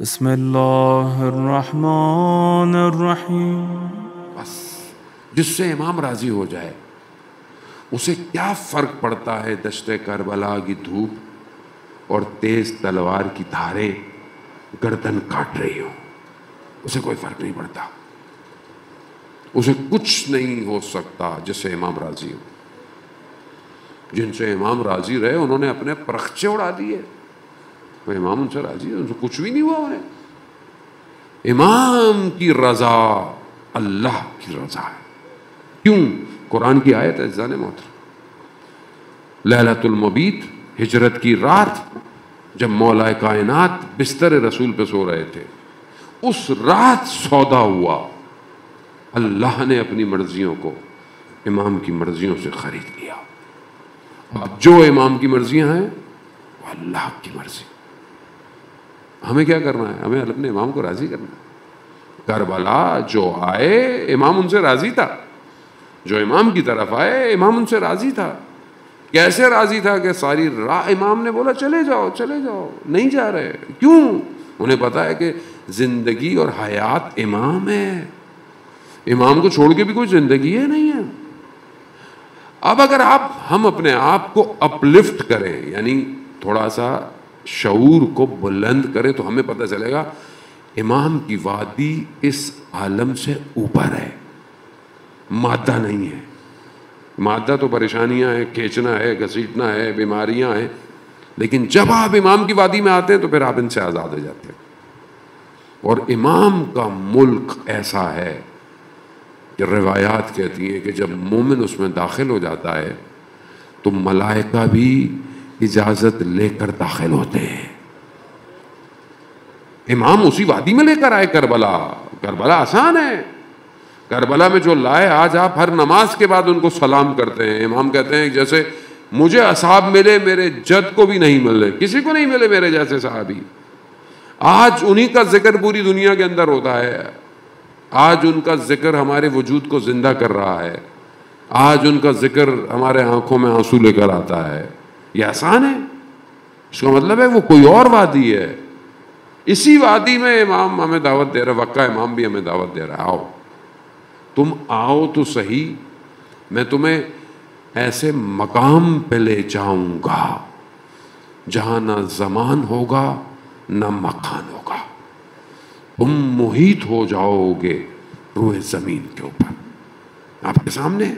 بسم اللہ الرحمن الرحیم۔ بس جس سے امام راضی ہو جائے اسے کیا فرق پڑتا ہے دشت کربلا کی دھوپ اور تیز تلوار کی دھاریں گردن کاٹ رہی ہوں، اسے کوئی فرق نہیں پڑتا، اسے کچھ نہیں ہو سکتا جس سے امام راضی ہو۔ جن سے امام راضی رہے انہوں نے اپنے پرخچے اڑا دیے، وہ امام ان سے راضی ہے، ان سے کچھ بھی نہیں ہوا انہیں۔ امام کی رضا اللہ کی رضا ہے۔ کیوں؟ قرآن کی آیت ہے عزیزان محترم، لیلۃ المبیت، ہجرت کی رات جب مولا کائنات بستر رسول پہ سو رہے تھے، اس رات سودا ہوا، اللہ نے اپنی مرضیوں کو امام کی مرضیوں سے خرید لیا۔ اب جو امام کی مرضیاں ہیں وہ اللہ کی مرضی، ہمیں کیا کرنا ہے؟ ہمیں اپنے امام کو راضی کرنا ہے۔ کربلا جو آئے امام ان سے راضی تھا، جو امام کی طرف آئے امام ان سے راضی تھا۔ کیسے راضی تھا کہ ساری راہ امام نے بولا چلے جاؤ چلے جاؤ، نہیں جا رہے۔ کیوں؟ انہیں پتا ہے کہ زندگی اور حیات امام ہے، امام کو چھوڑ کے بھی کوئی زندگی ہے نہیں ہے۔ اب اگر ہم اپنے آپ کو اپلفٹ کریں، یعنی تھوڑا سا شعور کو بلند کریں، تو ہمیں پتہ چلے گا امام کی وادی اس عالم سے اوپر ہے، مادہ نہیں ہے۔ مادہ تو پریشانیاں ہیں، کھینچنا ہے، گھسیٹنا ہے، بیماریاں ہیں، لیکن جب آپ امام کی وادی میں آتے ہیں تو پھر آپ ان سے آزاد ہو جاتے ہیں۔ اور امام کا ملک ایسا ہے کہ روایات کہتی ہیں کہ جب مومن اس میں داخل ہو جاتا ہے تو ملائکہ بھی اجازت لے کر داخل ہوتے ہیں۔ امام اسی وادی میں لے کر آئے کربلا۔ کربلا آسان ہے، کربلا میں جو لائے آج آپ ہر نماز کے بعد ان کو سلام کرتے ہیں۔ امام کہتے ہیں جیسے مجھے اصحاب ملے، میرے جد کو بھی نہیں ملے، کسی کو نہیں ملے میرے جیسے صحابی۔ آج انہی کا ذکر پوری دنیا کے اندر ہوتا ہے، آج ان کا ذکر ہمارے وجود کو زندہ کر رہا ہے، آج ان کا ذکر ہمارے آنکھوں میں آنسو لے کر آتا ہے۔ یہ آسان ہے، اس کا مطلب ہے وہ کوئی اور وادی ہے۔ اسی وادی میں امام ہمیں دعوت دے رہا ہے، وقع امام بھی ہمیں دعوت دے رہا ہے، آؤ تم آؤ تو صحیح، میں تمہیں ایسے مقام پہ لے جاؤں گا جہاں نہ زمان ہوگا نہ مکان ہوگا، تم محیط ہو جاؤ گے روئے زمین کے اوپر۔ آپ کے سامنے